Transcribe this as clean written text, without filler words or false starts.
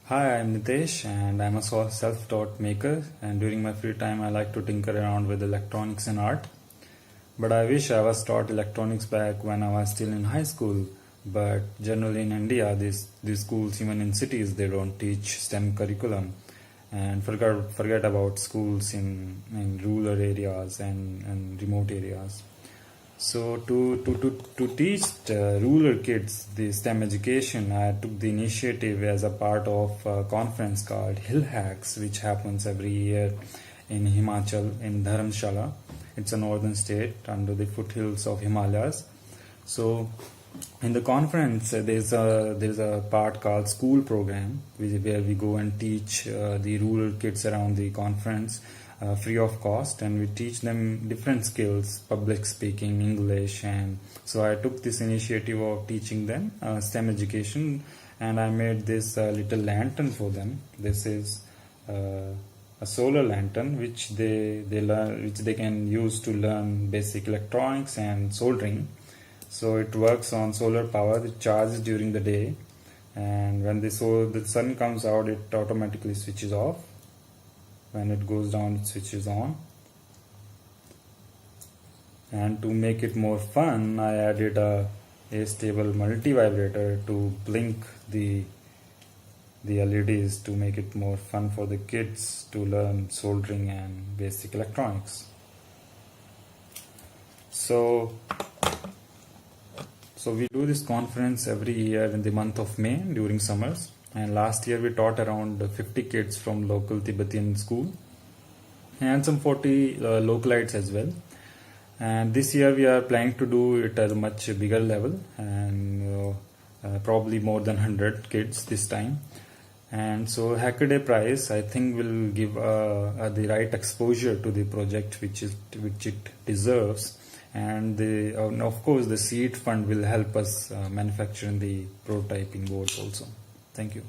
Hi, I'm Nitesh and I'm a self-taught maker, and during my free time I like to tinker around with electronics and art. But I wish I was taught electronics back when I was still in high school. But generally in India, these schools, even in cities, they don't teach STEM curriculum. And forget about schools in rural areas and remote areas. So to teach the rural kids the STEM education, I took the initiative as a part of a conference called Hill Hacks, which happens every year in Himachal, in Dharamshala. It's a northern state under the foothills of Himalayas. So in the conference, there's a part called school program, where we go and teach the rural kids around the conference free of cost, and we teach them different skills: public speaking, English. And so I took this initiative of teaching them STEM education, and I made this little lantern for them. This is a solar lantern which they can use to learn basic electronics and soldering. So it works on solar power. It charges during the day, and when the sun comes out, it automatically switches off. When it goes down, it switches on. And to make it more fun, I added a stable multi-vibrator to blink the LEDs to make it more fun for the kids to learn soldering and basic electronics. So we do this conference every year in the month of May during summers. And last year we taught around 50 kids from local Tibetan school and some 40 localites as well. And this year we are planning to do it at a much bigger level, and probably more than 100 kids this time. And so Hackaday Prize, I think, will give the right exposure to the project which it deserves. And of course the seed fund will help us manufacture the prototyping boards also. Thank you.